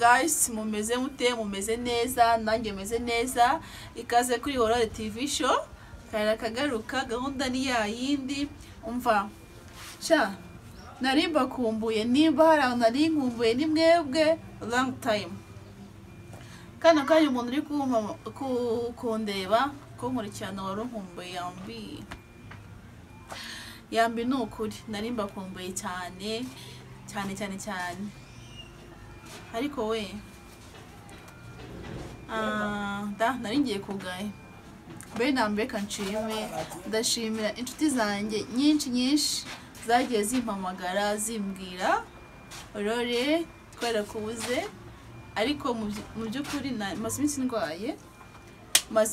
guys, mumeze mute, mumeze neza, nanjye meze neza. Ikaze kuri Aurore TV show. Kara kagaruka gahunda ni ya yindi. Umva. Sha narimba kumbuye nimba hari nari nkumbuye ni mwebwe long time. Kana kari umuntu uri kundeba ko nkurikirana wari nkumbuye yambi nukuri narimba kumbuye cyane. Ariko we nari ngiye kugaye nambe kanshime ndashimira inshuti zanjye nyinshi zagiye zimpamagara zimbwira Aurore twarakubuze, ariko mu byukuri maze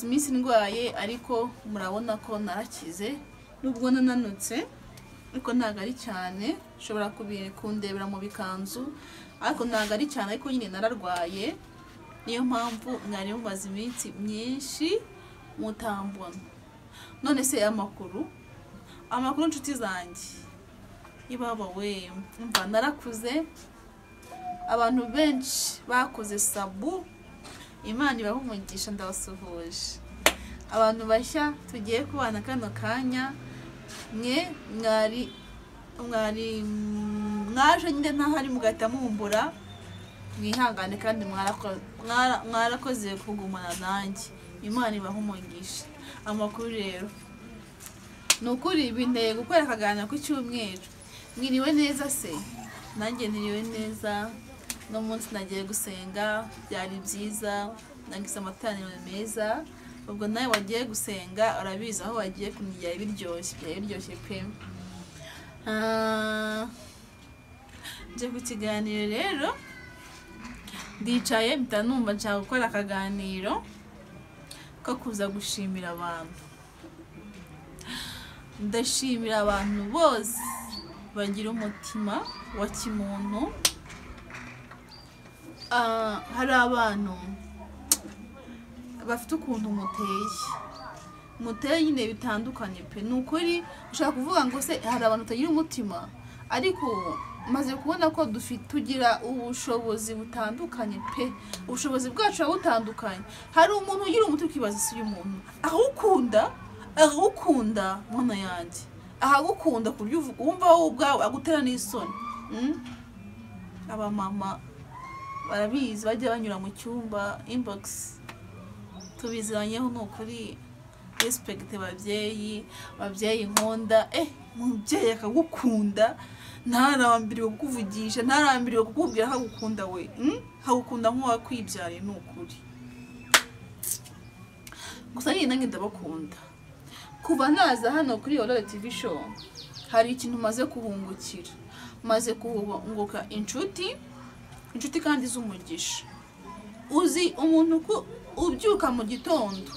iminsi ndwaye ariko murabona ko narakize nubwo nananutse, ariko ntago ari cyane. Ushobora kundebera mu bikanzu ariko ntago ari cyane, ariko nyine nararwaye. Niyo mpamvu mwari mumaze iminsi myinshi mutambona. None se amakuru inshuti zanjye ibaba we umva narakuze. Abantu benshi bakoze sabu, Imana ibaha umugisha, ndabasuhuje. Abantu bashya tugiye kubana kano kanya, mwe mwaje nyine ntahari mugahita mumbura, mwihangane kandi mwarakoze kugumana nanjye. Imana ibaha umugisha. Amakuru rero nukuri binteye gukora akaganiro ku cyumweru. Mwiriwe neza se? Nanjye niriwe neza. No munsi nagiye gusenga, byari byiza, nagize amateraniro meza. Ubwo nawe wagiye gusenga urabizi aho wagiye kunijya biryoshye pe. Nje ku kiganiro rero ndicaye mpita numva nshaka gukora akaganiro ko kuza gushimira abantu. Ndashimira abantu bose bagira umutima wa kimuntu. Hari abantu bafite ukuntu muteye nyine bitandukanye pe. Nukuri ushaka kuvuga ngo se hari abantu tagira umutima, ariko maze kubona ko tugira ubushobozi butandukanye pe. Ubushobozi bwacu butandukanye. Hari umuntu ugira umutima ukibaza isi y'umuntu agukunda mwana yanjye, ahagukunda kuryo wumva wowe ubwawe agutera n'isoni. Aba mama barabizi, bajya banyura mu cyumba inbox tubiziranyeho. Nukuri respect babyeyi nkunda. Mubyeyi akagukunda ntarambiriwe kukuvugisha, ntarambiriwe kukubwira hagukunda we, hagukunda nk'uwakwibyariye. Nukuri gusa nyine nanjye ndabakunda. Kuva naza hano kuri Aurore TV show hari ikintu maze kuhungukira. Maze kuhunguka inshuti kandi z'umugisha. Uzi umuntu ubyuka mu gitondo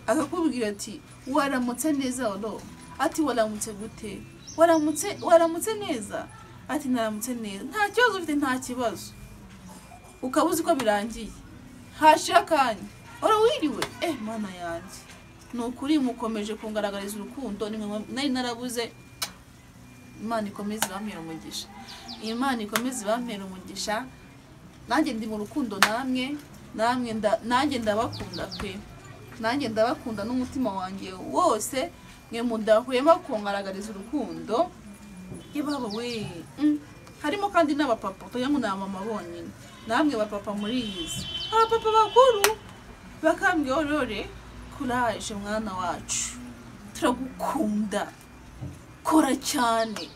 akakubwira ati waramutse neza Aurore, ati waramutse gute, waramutse neza, ati naramutse neza, nta kibazo ufite, nta kibazo. Ukabuzi ko birangiye hashira kanya wiriwe. Mana yanjye nukuri mukomeje kungaragariza urukundo. Nari narabuze. Imana ikomeze bampera umugisha. Imana ikomeze bampera umugisha. Nanjye ndi mu rukundo nanjye ndabakunda pe. Nanjye ndabakunda n'umutima wanjye wose. Mwe mudahwema kungaragariza urukundo. Ibaba we harimo kandi n'abapapa, toyangu na mama bonyine. Namwe bapapa muri izi. Abapapa bakuru bakambye Aurore kuraje mwana wacu, turagukunda, kora cyane.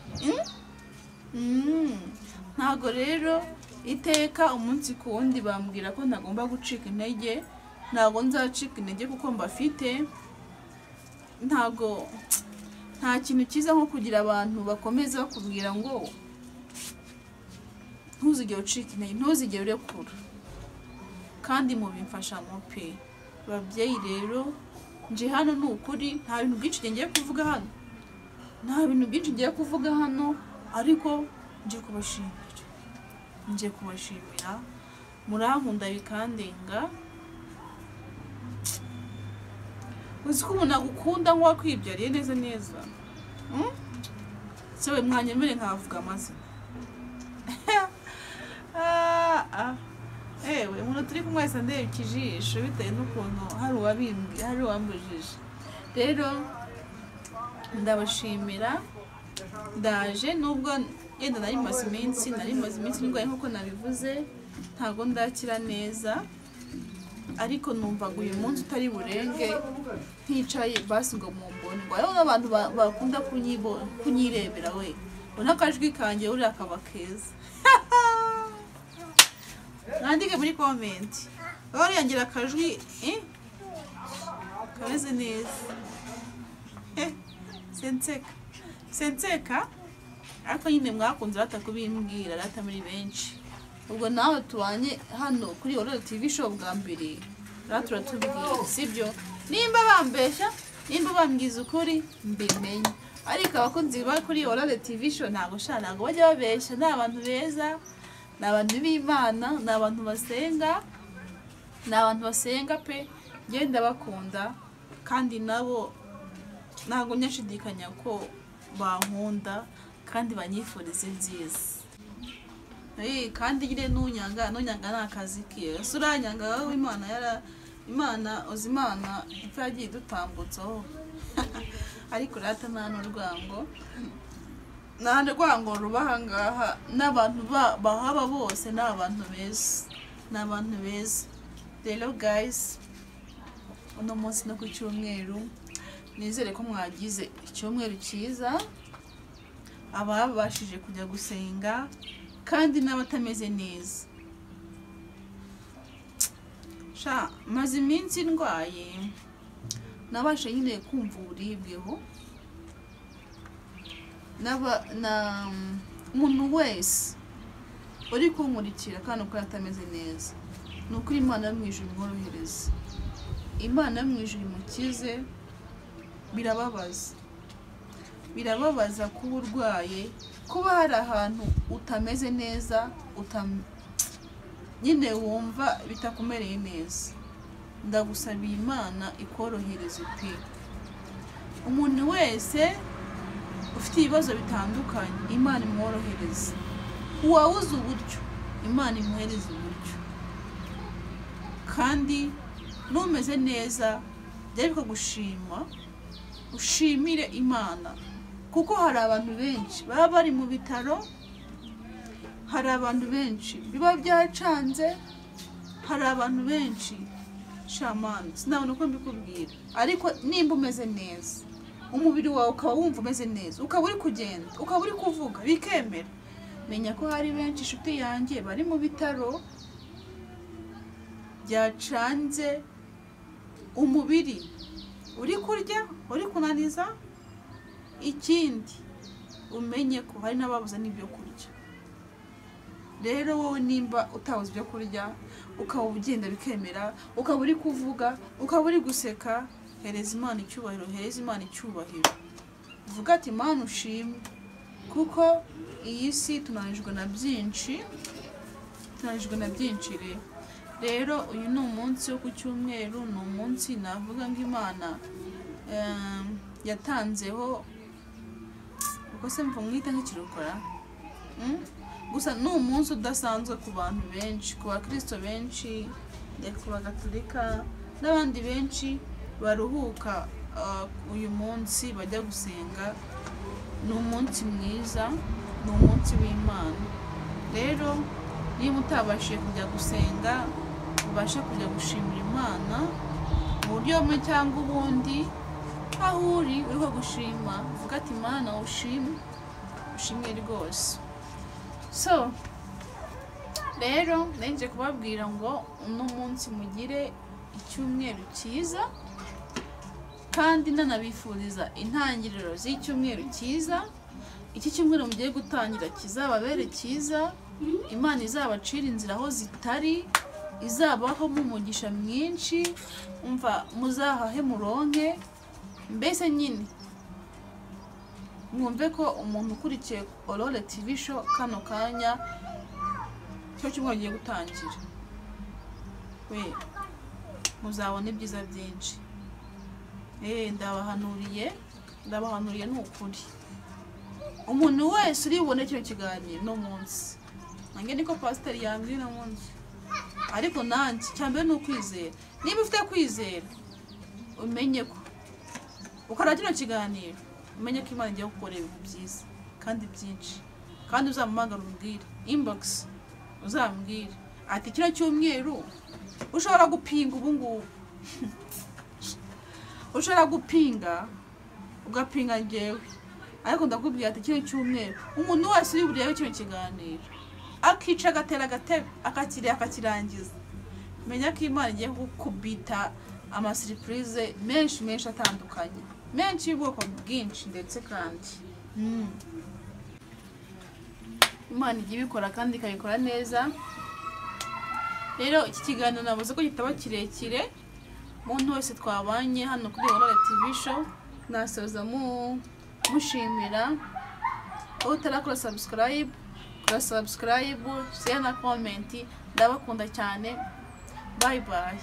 Ntago rero iteka umunsi ku wundi bambwira ko ntagomba gucika intege. Ntago nzacika intege kuko mbafite. Nta kintu cyiza nko kugira abantu bakomeza bakubwira ngo ntuzigere ucika intege, ntuzigere urekura, kandi mubimfasha pe. Babyeyi rero nje hano nukuri nta bintu byinshi ngiye kuvuga hano, ariko nje kubashimira. Murankunda bikandenga. Uzi ko umuntu agukunda nk'uwakwibyariye neza. Sewe mwanyemere nkavuga amazina. ewe umuntu turi kumwe wese ndeba ikijisho bitewe n'ukuntu hari uwambujije. Rero ndabashimira, ndaje nubwo yenda nari maze iminsi ndwaye nk'uko nabivuze, ntabwo ndakira neza, ariko numvaga uyu munsi utari burenge nticaye basi ngo mumbone. Ngo n'abantu bakunda kunyirebera we, ubona akajwi kanjye uriya kaba keza. Mwandike muri comment uriyangira akajwi kameze neza. Senseka ariko nyine mwakunze batakubimbwira rata muri benshi. Ubwo nawe tubanye hano kuri Aurore TV show bwa mbere turatubwira, sibyo? Nimba bambeshya, nimba bambwiza ukuri mbimenye, ariko abakunzi ba kuri Aurore TV show ntago bajya babeshya. Ni abantu beza, ni abantu b'Imana, ni abantu basenga pe. Ngenda bakunda kandi nabo ntago nyashidikanya ko bankunda kandi banyifuriza nziza. Kandi nyine nunyanga nakazi kiye. Suranyanga wowe Imana uzimana ipfa yagiye dutambutsaho. Ariko rata nta rwango rubaha ngaha, n'abantu bahaba bose ni abantu beza. Rero guys, uno munsi no ku cyumweru nizere ko mwagize icyumweru cyiza, ababashije kujya gusenga kandi n'abatameze neza. Maze iminsi ndwaye, nabashe nyine kumva uburibweho. Umuntu wese uri kunkurikira kandi uko atameze neza, ni ukuri Imana yo mu ijuru imworohereze, Imana yo mu ijuru imukize. Birababaza kuba urwaye, kuba hari ahantu utameze neza, nyine wumva bitakumereye neza. Ndagusabiye Imana ikorohereze pe. Umuntu wese ufite ibibazo bitandukanye, Imana imworohereze. Uwawuze uburyo, Imana imuhereze uburyo. Kandi numeze neza, byari gushima, ushimire Imana, kuko hari abantu benshi baba bari mu bitaro, hari abantu benshi biba byacanze, hari abantu benshi shamani sinabona uko mbikubwira. Ariko nimba umeze neza, umubiri wawe ukaba wumva umeze neza, ukaba uri kugenda, ukaba uri kuvuga, bikemera, menya ko hari benshi inshuti yanjye bari mu bitaro byacanze, umubiri uri kurya, uri kunaniza. Ikindi umenye ko hari n'ababuze n'ibyo kurya. Rero wowe nimba utabuze ibyo kurya, ukaba ugenda bikemera, ukaba uri kuvuga, ukaba uri guseka, hereza Imana icyubahiro, uvuga ati Imana ushimwe, kuko iyi si tunanijwe na byinshi. Rero uyu ni umunsi wo ku cyumweru, ni umunsi navuga ngo Imana yatanzeho, uko se mwita nk'ikirokora. Gusa ni umunsi udasanzwe ku bantu benshi, ku bakristo benshi, ku bagatolika n'abandi benshi baruhuka uyu munsi bajya gusenga. Ni umunsi mwiza, ni umunsi w'Imana. Rero niba utabashije kujya gusenga, ubasha kujya gushimira Imana mu buryo bumwe cyangwa ubundi. Aho uri uriho gushima, uvuga ati Imana ushimwe rwose. So rero nje kubabwira ngo uno munsi mugire icyumweru cyiza, kandi nanabifuriza intangiriro z'icyumweru cyiza. Iki cyumweru mugiye gutangira kizababere cyiza, Imana izabacira inzira aho zitari, izabaho mu mugisha mwinshi, umva muzahahe muronke. Mbese nyine mwumve ko umuntu ukurikiye Aurore TV show kano kanya cyo cyumweru giye gutangira, we muzabona ibyiza byinshi. Ndabahanuriye ni ukuri. Umuntu wese uri bubone kino kiganiro no munsi, nange niko pasiteri yambwiye no munsi, ariko nanjye cyambere ni ukwizera. Niba ufite kwizera umenye ko ukora kino kiganiro, umenye ko Imana igiye gukorera ibintu byiza kandi byinshi, kandi uzamamagara umbwire inbox, uzambwire ati kino cyumweru ushobora gupinga ubu ngubu ushobora gupinga ugapinga njyewe, ariko ndakubwira ati kino cyumweru umuntu wese uri burebe kino kiganiro akica agatera agatebe akakirangiza, menya ko Imana igiye gukubita surprise menshi atandukanye, menshi y'ubwoko bwinshi ndetse kandi Imana igiye ibikora kandi ikabikora neza. Rero iki kiganiro navuze ko kitaba kirekire, umuntu wese twabanye hano kuri Aurore TV show nasoza mushimira. Utarakora subscribe, kora subscribe, share na comment. Ndabakunda cyane. Bye bye.